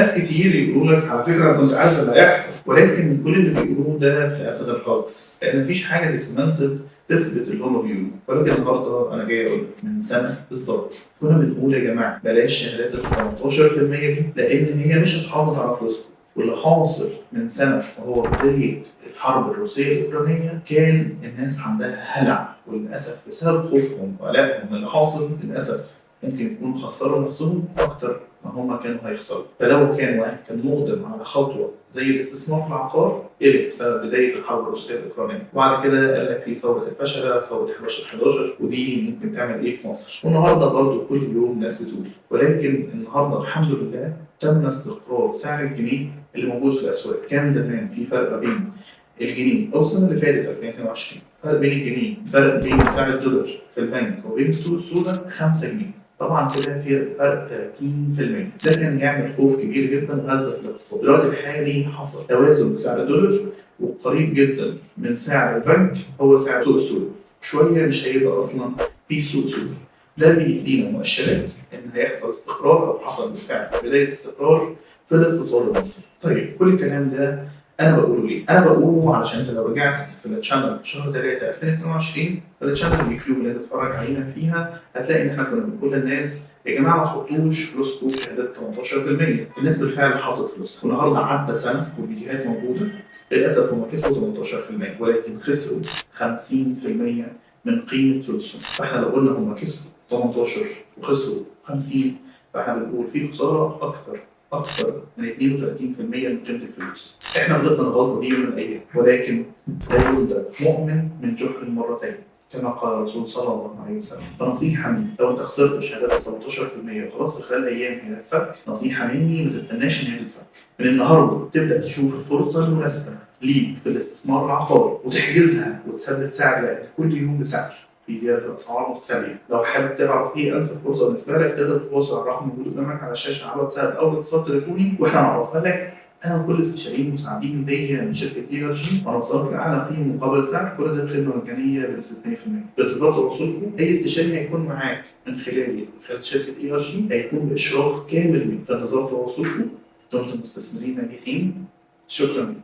ناس كتير يقولوا لك على فكره انا كنت عارف اللي هيحصل، ولكن كل اللي بيقولوه ده في الاخر ده هاكس، لان مفيش حاجه دوكيومنتد تثبت اللي هم بيقولوه. ولكن النهارده انا جاي اقول لك من سنه بالظبط كنا بنقول يا جماعه بلاش شهادات ال 18% دي، لان هي مش هتحافظ على فلوسكم. واللي حاصل من سنه وهو بدايه الحرب الروسيه الاوكرانيه كان الناس عندها هلع، وللاسف بسبب خوفهم وقلقهم من اللي حاصل للاسف ممكن يكونوا خسروا نفسهم اكتر ما هم كانوا هيخسروا. فلو كان واحد كان مقدم على خطوه زي الاستثمار في العقار قلق بسبب بدايه الحرب الروسيه الاوكرانيه، وبعد كده قال لك في ثوره الفشل، ثوره 11/11 ودي ممكن تعمل ايه في مصر. والنهارده برضه كل يوم ناس بتقول، ولكن النهارده الحمد لله تم استقرار سعر الجنيه اللي موجود في الاسواق. كان زمان في فرق ما بين الجنيه او السنه اللي فاتت 2022 فرق بين الجنيه، فرق بين سعر الدولار في البنك وبين السوق السوداء 5 جنيه. طبعا كده في فرق 30%. ده كان يعمل خوف كبير جدا وهز في الاقتصاد. الوقت الحالي حصل توازن في سعر الدولار، وقريب جدا من سعر البنك هو سعر السوق السوداء. شويه مش هيبقى اصلا في سوق سوداء. ده بيدينا مؤشرات ان هيحصل استقرار او حصل بالفعل بدايه استقرار في الاقتصاد المصري. طيب كل الكلام ده انا بقوله ليه؟ انا بقوله علشان انت لو رجعت في التشانل في شهر 3 2022 في التشانل اليوتيوب اللي انت تتفرج علينا فيها هتلاقي ان احنا كنا بنقول للناس يا جماعه ما تحطوش فلوسكم في شهادات 18%. الناس بالفعل حطت فلوسها، والنهارده عدى سنه والفيديوهات موجوده. للاسف هم كسبوا 18% ولكن خسروا 50% من قيمه فلوسهم. فاحنا لو قلنا هم كسبوا 18 وخسروا 50 فاحنا بنقول في خساره اكتر من 32% من قيمه الفلوس. احنا غلطنا الغلطه دي يوم من الايام، ولكن لا يولد مؤمن من جحر مرتين كما قال الرسول صلى الله عليه وسلم. فنصيحه مني لو انت خسرت شهادات 18% وخلاص خلال ايام هي هتتفك، نصيحه مني ما تستناش ان هي تتفك. من النهارده تبدا تشوف الفرصه المناسبه ليك في الاستثمار العقاري وتحجزها وتثبت سعر، لان كل يوم بسعر في زياده الاسعار متتاليه. لو حابب تعرف ايه انسب فرصه بالنسبه لك تقدر تتواصل على الرقم الموجود قدامك على الشاشه على الواتساب او الاتصال تليفوني واحنا نعرفها لك. انا وكل الاستشاريين المساعدين ليا من شركه ERG هنوصلك لاعلى قيمه مقابل سعر، كل ده بخدمه مجانيه بنسبه 100%. بانتظار تواصلكم اي استشاري هيكون معاك من خلالي من خلال شركه ERG هيكون باشراف كامل مني. في انتظار تواصلكم. دمتم مستثمرين ناجحين. شكرا لكم.